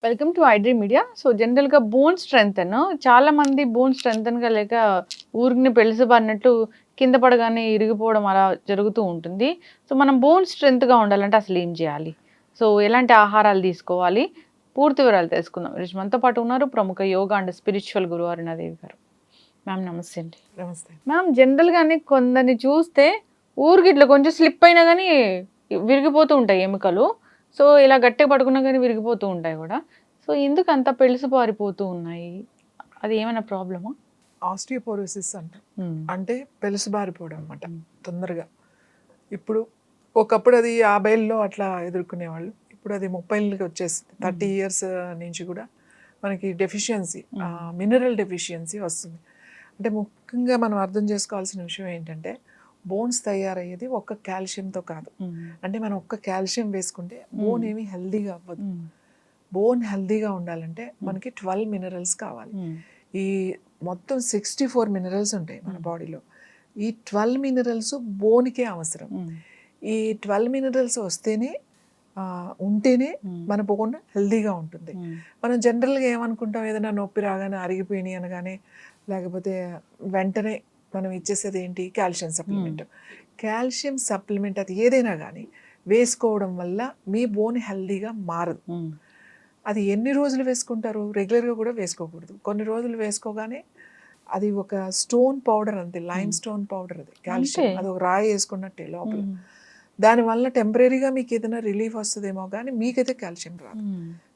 Welcome to iDream media. So జనరల్‌గా bone strengthen చాలామంది bone స్ట్రెంథెన్‌గా లేక ఊరికనే పెళుసుబారినట్టు కింద పడగానే ఇరిగిపోవడం అలా జరుగుతూ ఉంటుంది. సో మనం బోన్ స్ట్రెంగ్త్‌గా ఉండాలంటే అసలు ఏం చేయాలి? సో ఎలాంటి ఆహారాలు తీసుకోవాలి? పూర్తి వివరాలు తెలుసుకుందాం. ఈరోజు మనతో పాటు ఉన్నారు ప్రముఖ యోగా అండ్ స్పిరిచువల్ గురువు అరుణాదేవి గారు. మ్యామ్ నమస్తే అండి. నమస్తే. మ్యామ్ జనరల్‌గానే కొందరిని చూస్తే ఊరికే ఇట్లా కొంచెం స్లిప్ అయినా గానీ విరిగిపోతూ ఉంటాయి ఎముకలు. సో ఇలా గట్టిగా పట్టుకున్నా గానీ విరిగిపోతూ ఉంటాయి గూడా. సో ఎందుకు అంత పెళుసుబారిపోతూ ఉన్నాయి? అది ఏమైనా ప్రాబ్లమా? ఆస్టియోపోరోసిస్ అంటాం. హ్మ్. అంటే పెలుసుబారిపోవడం అనమాట హ్మ్. తొందరగా. ఇప్పుడు ఒకప్పుడు అది 50ల్లో అట్లా ఎదుర్కొనేవాళ్ళు. ఇప్పుడు అది 30లకి వచ్చేసింది. 30 ఇయర్స్ నుంచి కూడా మనకి డెఫిషియన్సీ మినరల్ డెఫిషియన్సీ వస్తుంది. అంటే ముఖ్యంగా మనం అర్థం చేసుకోవాల్సిన విషయం ఏంటంటే బోన్స్ తయారయ్యేది ఒక్క కాల్షియంతో కాదు. అంటే మనం ఒక్క కాల్షియం వేసుకుంటే బోన్ ఏమీ హెల్దీగా అవ్వదు. బోన్ హెల్దీగా ఉండాలంటే మనకి 12 మినరల్స్ కావాలి. ఈ మొత్తం 64 మినరల్స్ ఉంటాయి మన బాడీలో. ఈ 12 మినరల్స్ బోన్కే అవసరం. ఈ 12 మినరల్స్ వస్తేనే ఉంటేనే మన బోన్ హెల్దీగా ఉంటుంది. మనం జనరల్గా ఏమనుకుంటాం, ఏదైనా నొప్పి రాగానే అరిగిపోయినాయి అనగానే లేకపోతే వెంటనే మనం ఇచ్చేసేది ఏంటి, కాల్షియం సప్లిమెంట్. కాల్షియం సప్లిమెంట్ అది ఏదైనా కానీ వేసుకోవడం వల్ల మీ బోన్ హెల్దీగా మారదు. అది ఎన్ని రోజులు వేసుకుంటారు? రెగ్యులర్గా కూడా వేసుకోకూడదు. కొన్ని రోజులు వేసుకోగానే అది ఒక స్టోన్ పౌడర్, అంతే, లైమ్ స్టోన్ పౌడర్. అది కాల్షియం, అది ఒక రాయి వేసుకున్నట్టే లోపల. దానివల్ల టెంపరీగా మీకు ఏదైనా రిలీఫ్ వస్తుందేమో కానీ మీకైతే కాల్షియం రాదు.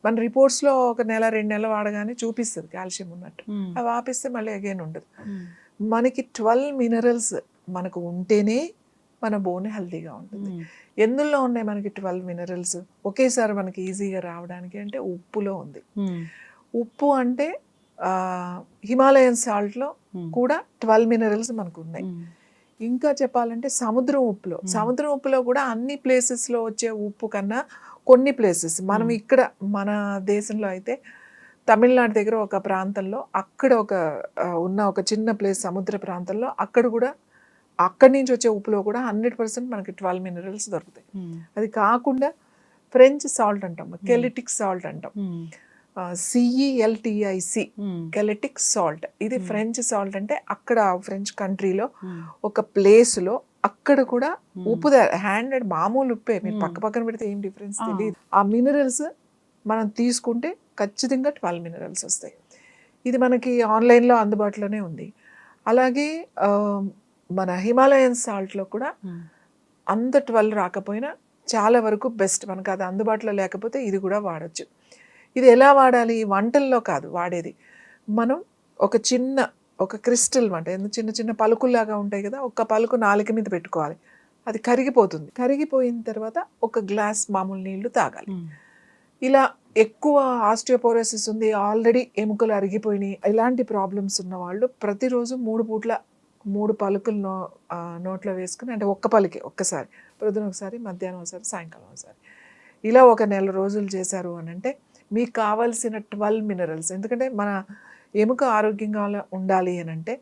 మన రిపోర్ట్స్లో ఒక నెల 2 నెలలు వాడగానే చూపిస్తుంది కాల్షియం ఉన్నట్టు. అవి ఆపిస్తే మళ్ళీ అగైన్ ఉండదు. మనకి 12 మినరల్స్ మనకు ఉంటేనే మన బోన్ హెల్తీగా ఉంటుంది. ఎందులో ఉన్నాయి మనకి 12 మినరల్స్ ఒకేసారి మనకి ఈజీగా రావడానికి అంటే ఉప్పులో ఉంది. ఉప్పు అంటే హిమాలయన్ సాల్ట్లో కూడా 12 మినరల్స్ మనకు ఉన్నాయి. ఇంకా చెప్పాలంటే సముద్రం ఉప్పులో కూడా అన్ని ప్లేసెస్లో వచ్చే ఉప్పు కన్నా కొన్ని ప్లేసెస్, మనం ఇక్కడ మన దేశంలో అయితే తమిళనాడు దగ్గర ఒక ప్రాంతంలో అక్కడ ఒక చిన్న ప్లేస్, సముద్ర ప్రాంతంలో అక్కడ కూడా అక్కడి నుంచి వచ్చే ఉప్పులో కూడా 100% మనకి 12 మినరల్స్ దొరుకుతాయి. అది కాకుండా ఫ్రెంచ్ సాల్ట్ అంటాం, కెలిటిక్ సాల్ట్ అంటాం, CELTIC, కెలిటిక్ సాల్ట్. ఇది ఫ్రెంచ్ సాల్ట్. అంటే అక్కడ ఫ్రెంచ్ కంట్రీలో ఒక ప్లేస్లో అక్కడ కూడా ఉప్పు హ్యాండెడ్ మామూలు ఉప్పే, మీరు పక్కన పెడితే ఏం డిఫరెన్స్ తెలియదు. ఆ మినరల్స్ మనం తీసుకుంటే ఖచ్చితంగా 12 మినరల్స్ వస్తాయి. ఇది మనకి ఆన్లైన్లో అందుబాటులోనే ఉంది. అలాగే మన హిమాలయన్ సాల్ట్లో కూడా అంత 12 రాకపోయినా చాలా వరకు బెస్ట్. మనకు అది అందుబాటులో లేకపోతే ఇది కూడా వాడచ్చు. ఇది ఎలా వాడాలి? వంటల్లో కాదు వాడేది. మనం ఒక క్రిస్టల్ అంటే చిన్న చిన్న పలుకుల్లాగా ఉంటాయి కదా, ఒక పలుకు నాలుక మీద పెట్టుకోవాలి. అది కరిగిపోతుంది. కరిగిపోయిన తర్వాత ఒక గ్లాస్ మామూలు నీళ్లు తాగాలి. ఇలా ఎక్కువ ఆస్టియోపోరోసిస్ ఉంది, ఆల్రెడీ ఎముకలు అరిగిపోయినాయి, ఇలాంటి ప్రాబ్లమ్స్ ఉన్న వాళ్ళు ప్రతిరోజు 3 పూట్ల 3 పలుకులు నోట్లో వేసుకుని, అంటే ఒక్క పలికే ఒక్కసారి, పొద్దున ఒకసారి, మధ్యాహ్నం ఒకసారి, సాయంకాలం ఒకసారి, ఇలా ఒక నెల రోజులు చేశారు అని అంటే మీకు కావాల్సిన 12 మినరల్స్. ఎందుకంటే మన ఎముక ఆరోగ్యంగా ఉండాలి అని అంటే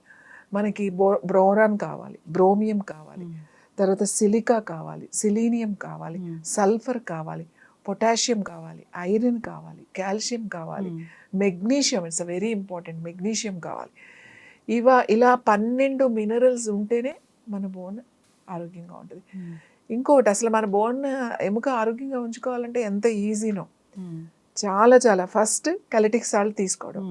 మనకి బ్రోరాన్ కావాలి, బ్రోమియం కావాలి, తర్వాత సిలికా కావాలి, సిలీనియం కావాలి, సల్ఫర్ కావాలి, పొటాషియం కావాలి, ఐరన్ కావాలి, కాల్షియం కావాలి, magnesium, it's very important, magnesium కావాలి. ఇలా 12 మినరల్స్ ఉంటేనే మన బోన్ ఆరోగ్యంగా ఉంటుంది. ఇంకొకటి, అసలు మన బోన్ ఎముక ఆరోగ్యంగా ఉంచుకోవాలంటే ఎంత ఈజీనో, చాలా చాలా. ఫస్ట్ కెలిటిక్ సాల్ట్ తీసుకోవడం.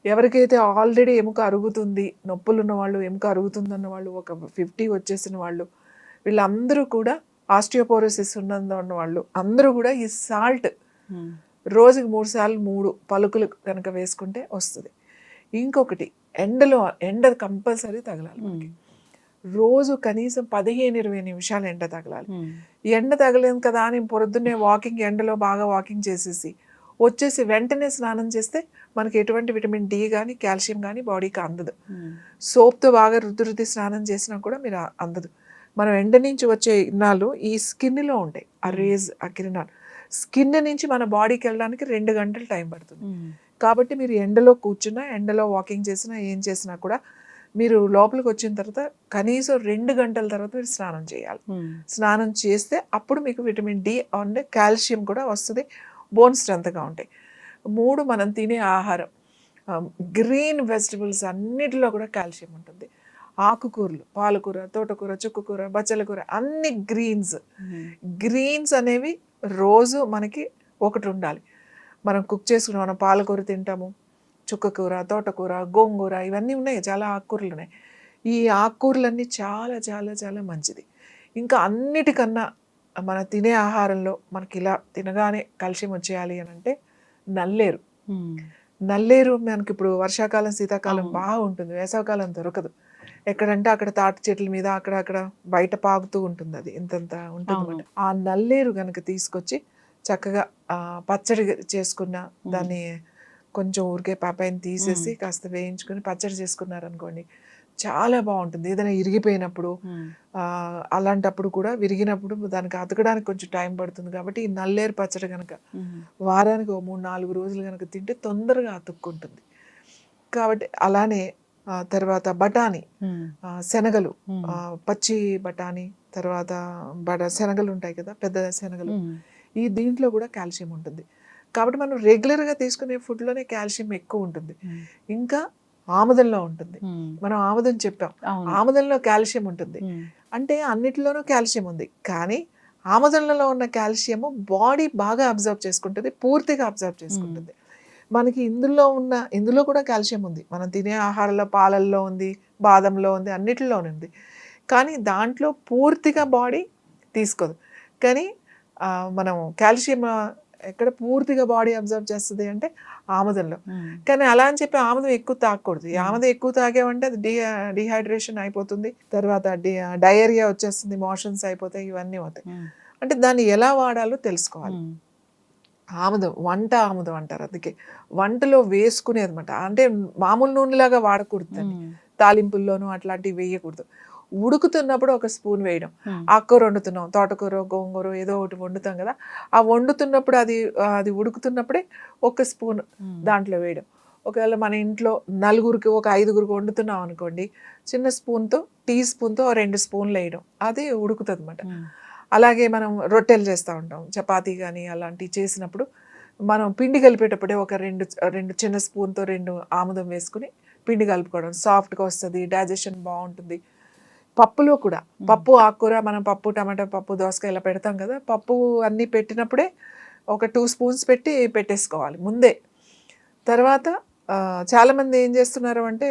ఎవరికైతే ఆల్రెడీ ఎముక అరుగుతుంది, నొప్పులు ఉన్న వాళ్ళు, ఎముక అరుగుతుంది అన్న వాళ్ళు, ఒక 50 వచ్చేసిన వాళ్ళు, వీళ్ళందరూ కూడా ఆస్టియోపోరోసిస్ ఉన్న వాళ్ళు అందరూ కూడా ఈ సాల్ట్ రోజుకి 3 సార్లు 3 పలుకులు కనుక వేసుకుంటే వస్తుంది. ఇంకొకటి, ఎండ కంపల్సరీ తగలాలి మనకి. రోజు కనీసం 15-20 నిమిషాలు ఎండ తగలాలి. ఈ ఎండ తగలేదు కదా అని పొద్దున్నే ఎండలో బాగా వాకింగ్ చేసేసి వచ్చేసి వెంటనే స్నానం చేస్తే మనకి ఎటువంటి విటమిన్ డి కానీ కాల్షియం కానీ బాడీకి అందదు. సోప్తో బాగా రుద్ది స్నానం చేసినా కూడా మీరు అందదు. మనం ఎండ నుంచి వచ్చే కిరణాలు ఈ స్కిన్లో ఉంటాయి. ఆ రేజ్, ఆ కిరణాలు స్కిన్ నుంచి మన బాడీకి వెళ్ళడానికి 2 గంటలు టైం పడుతుంది. కాబట్టి మీరు ఎండలో కూర్చున్నా, ఎండలో వాకింగ్ చేసినా, ఏం చేసినా కూడా మీరు లోపలికి వచ్చిన తర్వాత కనీసం 2 గంటల తర్వాత మీరు స్నానం చేయాలి. స్నానం చేస్తే అప్పుడు మీకు విటమిన్ డి అండ్ కాల్షియం కూడా వస్తుంది, బోన్ స్ట్రెంత్గా ఉంటాయి. మూడు మనం తినే ఆహారం. గ్రీన్ వెజిటబుల్స్ అన్నిటిలో కూడా కాల్షియం ఉంటుంది. ఆకుకూరలు, పాలకూర, తోటకూర, చుక్కకూర, బచ్చల కూర అన్ని గ్రీన్స్ అనేవి రోజు మనకి ఒకటి ఉండాలి. మనం కుక్ చేసుకున్నాం, మనం పాలకూర తింటాము, చుక్కకూర, తోటకూర, గోంగూర ఇవన్నీ ఉన్నాయి, చాలా ఆకుకూరలు ఉన్నాయి. ఈ ఆకుకూరలన్నీ చాలా చాలా చాలా మంచిది. ఇంకా అన్నిటికన్నా మన తినే ఆహారంలో మనకి ఇలా తినగానే కాల్షియం వచ్చేయాలి అని అంటే నల్లేరు. నల్లేరు మనకి ఇప్పుడు వర్షాకాలం, శీతాకాలం బాగా ఉంటుంది, వేసవకాలం దొరకదు. ఎక్కడంటే అక్కడ తాటి చెట్ల మీద అక్కడ బయట పాకుతూ ఉంటుంది, అది ఇంతంత ఉంటుంది అన్నమాట. ఆ నల్లేరు కనుక తీసుకొచ్చి చక్కగా పచ్చడి చేసుకున్న దాన్ని కొంచెం ఊరికే పాపాయిని తీసేసి కాస్త వేయించుకొని పచ్చడి చేసుకున్నారనుకోండి, చాలా బాగుంటుంది. ఏదైనా ఇరిగిపోయినప్పుడు అలాంటప్పుడు కూడా, విరిగినప్పుడు దానికి అతకడానికి కొంచెం టైం పడుతుంది కాబట్టి ఈ నల్లేరు పచ్చడి కనుక వారానికి 3-4 రోజులు కనుక తింటే తొందరగా అతుక్కుంటుంది. కాబట్టి అలానే తర్వాత బఠానీ, శనగలు, పచ్చి బఠానీ, తర్వాత శనగలు ఉంటాయి కదా, పెద్ద శనగలు, ఈ దీంట్లో కూడా కాల్షియం ఉంటుంది. కాబట్టి మనం రెగ్యులర్గా తీసుకునే ఫుడ్లోనే కాల్షియం ఎక్కువ ఉంటుంది. ఇంకా ఆముదంలో ఉంటుంది. మనం ఆముదం చెప్పాం, ఆముదంలో కాల్షియం ఉంటుంది. అంటే అన్నిటిలోనూ కాల్షియం ఉంది, కానీ ఆముదంలో ఉన్న కాల్షియము బాడీ బాగా అబ్జర్వ్ చేసుకుంటుంది, పూర్తిగా అబ్జర్వ్ చేసుకుంటుంది. మనకి ఇందులో కూడా కాల్షియం ఉంది. మనం తినే ఆహారంలో, పాలల్లో ఉంది, బాదంలో ఉంది, అన్నిటిలోనే ఉంది. కానీ దాంట్లో పూర్తిగా బాడీ తీసుకోదు. కానీ మనం కాల్షియం ఎక్కడ పూర్తిగా బాడీ అబ్జర్వ్ చేస్తుంది అంటే ఆముదంలో. కానీ అలా అని చెప్పి ఆముదం ఎక్కువ తాగకూడదు. ఈ ఆముదం ఎక్కువ తాగామంటే అది డిహైడ్రేషన్ అయిపోతుంది, తర్వాత డయేరియా వచ్చేస్తుంది, మోషన్స్ అయిపోతాయి, ఇవన్నీ అవుతాయి. అంటే దాన్ని ఎలా వాడాలో తెలుసుకోవాలి. ఆముదం, వంట ఆముదం అంటారు, అందుకే వంటలో వేసుకునేది అనమాట. అంటే మామూలు నూనెలాగా వాడకూడదు దాన్ని, తాలింపుల్లోనూ అట్లాంటివి వేయకూడదు. ఉడుకుతున్నప్పుడు ఒక స్పూన్ వేయడం. ఆకుకూర వండుతున్నాం, తోటకూర, గోంగూర ఏదో ఒకటి వండుతాం కదా, ఆ వండుతున్నప్పుడు అది ఉడుకుతున్నప్పుడే ఒక స్పూన్ దాంట్లో వేయడం. ఒకవేళ మన ఇంట్లో నలుగురికి, ఒక 5గురికి వండుతున్నాం అనుకోండి, చిన్న స్పూన్తో, టీ స్పూన్తో 2 స్పూన్లు వేయడం, అది ఉడుకుతుంది అనమాట. అలాగే మనం రొట్టెలు చేస్తూ ఉంటాం, చపాతీ కానీ అలాంటివి చేసినప్పుడు మనం పిండి కలిపేటప్పుడే ఒక రెండు చిన్న స్పూన్తో 2 ఆముదం వేసుకుని పిండి కలుపుకోవడం, సాఫ్ట్గా వస్తుంది, డైజెషన్ బాగుంటుంది. పప్పులో కూడా, పప్పు, ఆకుకూర, మనం పప్పు, టమాటా పప్పు, దోసకాయ ఇలా పెడతాం కదా, పప్పు అన్నీ పెట్టినప్పుడే ఒక 2 స్పూన్స్ పెట్టేసుకోవాలి ముందే. తర్వాత చాలామంది ఏం చేస్తున్నారు అంటే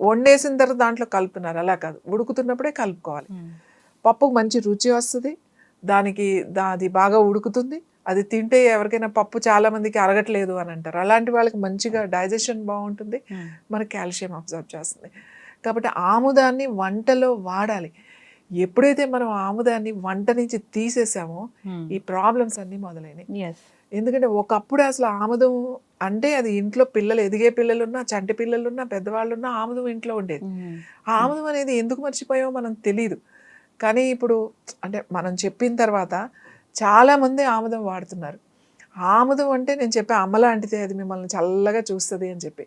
వండేసిన తర్వాత దాంట్లో కలుపుతున్నారు, అలా కాదు, ఉడుకుతున్నప్పుడే కలుపుకోవాలి. పప్పుకు మంచి రుచి వస్తుంది, అది బాగా ఉడుకుతుంది. అది తింటే ఎవరికైనా పప్పు చాలామందికి అరగట్లేదు అని అంటారు, అలాంటి వాళ్ళకి మంచిగా డైజెషన్ బాగుంటుంది, మనకి కాల్షియం అబ్జర్వ్ చేస్తుంది. కాబట్టి ఆముదాన్ని వంటలో వాడాలి. ఎప్పుడైతే మనం ఆముదాన్ని వంట నుంచి తీసేసామో ఈ ప్రాబ్లమ్స్ అన్నీ మొదలైనవి. ఎందుకంటే ఒకప్పుడు అసలు ఆముదం అంటే అది ఇంట్లో పిల్లలు, ఎదిగే పిల్లలున్నా, చంటి పిల్లలున్నా, పెద్దవాళ్ళున్నా ఆముదం ఇంట్లో ఉండేది. ఆ ఆముదం అనేది ఎందుకు మర్చిపోయామో మనం తెలియదు. కానీ ఇప్పుడు అంటే మనం చెప్పిన తర్వాత చాలామంది ఆముదం వాడుతున్నారు. ఆముదం అంటే నేను చెప్పే అమ్మ లాంటిదే, అది మిమ్మల్ని చల్లగా చూస్తుంది అని చెప్పి.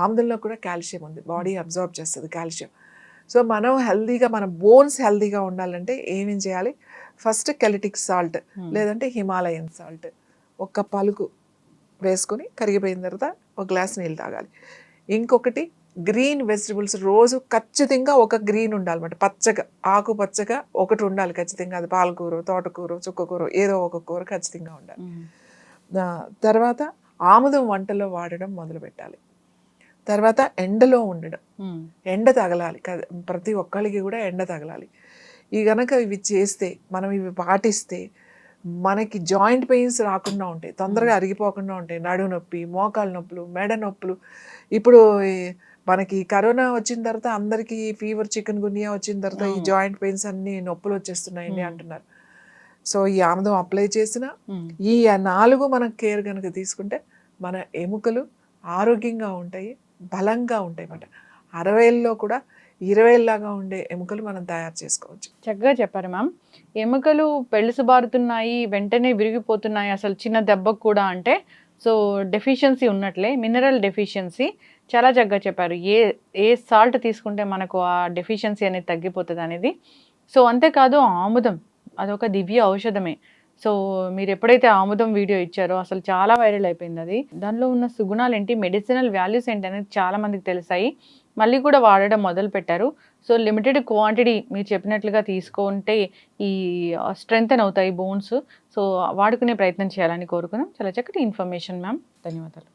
ఆముదంలో కూడా కాల్షియం ఉంది, బాడీ అబ్జర్వ్ చేస్తుంది కాల్షియం. సో మనం హెల్దీగా, మన బోన్స్ హెల్దీగా ఉండాలంటే ఏమేం చేయాలి? ఫస్ట్ కెలిటిక్ సాల్ట్ లేదంటే హిమాలయన్ సాల్ట్ ఒక పలుకు వేసుకొని కరిగిపోయిన తర్వాత ఒక గ్లాస్ నీళ్ళు తాగాలి. ఇంకొకటి గ్రీన్ వెజిటబుల్స్, రోజు ఖచ్చితంగా ఒక గ్రీన్ ఉండాలన్నమాట, పచ్చగా, ఆకుపచ్చగా ఒకటి ఉండాలి ఖచ్చితంగా. అది పాలకూర, తోటకూర, చుక్కకూర, ఏదో ఒక కూర ఖచ్చితంగా ఉండాలి. తర్వాత ఆముదం వంటలో వాడడం మొదలు పెట్టాలి. తర్వాత ఎండలో ఉండడం, ఎండ తగలాలి, ప్రతి ఒక్కరికి కూడా ఎండ తగలాలి. గనక ఇవి చేస్తే, మనం ఇవి పాటిస్తే మనకి జాయింట్ పెయిన్స్ రాకుండా ఉంటాయి, తొందరగా అరిగిపోకుండా ఉంటాయి. నడుము నొప్పి, మోకాలు నొప్పులు, మెడ నొప్పులు. ఇప్పుడు మనకి కరోనా వచ్చిన తర్వాత అందరికీ ఫీవర్, చికెన్ గున్యా వచ్చిన తర్వాత ఈ జాయింట్ పెయిన్స్ అన్ని నొప్పులు వచ్చేస్తున్నాయండి అంటున్నారు. సో ఈ ఆముదం అప్లై చేసిన ఈ 4 మనం కేర్ కనుక తీసుకుంటే మన ఎముకలు ఆరోగ్యంగా ఉంటాయి, బలంగా ఉంటాయి అన్నమాట. 60లో కూడా 20లాగా ఉండే ఎముకలు మనం తయారు చేసుకోవచ్చు. చక్కగా చెప్పారు మ్యామ్. ఎముకలు పెళుసుబారుతున్నాయి, వెంటనే విరిగిపోతున్నాయి అసలు చిన్న దెబ్బకు కూడా అంటే, సో డెఫిషియన్సీ ఉన్నట్లే, మినరల్ డెఫిషియన్సీ. చాలా చక్కగా చెప్పారు, ఏ సాల్ట్ తీసుకుంటే మనకు ఆ డెఫిషియన్సీ అనేది తగ్గిపోతుంది అనేది. సో అంతేకాదు ఆముదం అదొక దివ్య ఔషధమే. సో మీరు ఎప్పుడైతే ఆముదం వీడియో ఇచ్చారో అసలు చాలా వైరల్ అయిపోయింది అది. దానిలో ఉన్న సుగుణాలు ఏంటి, మెడిసినల్ వాల్యూస్ ఏంటి అనేది చాలా మందికి తెలిసాయి. మళ్ళీ కూడా వాడడం మొదలుపెట్టారు. సో లిమిటెడ్ క్వాంటిటీ మీరు చెప్పినట్లుగా తీసుకుంటే ఈ స్ట్రెంగ్తెన్ అవుతాయి బోన్స్. సో వాడుకునే ప్రయత్నం చేయాలని కోరుకుందాం. చాలా చక్కటి ఇన్ఫర్మేషన్ మ్యామ్. ధన్యవాదాలు.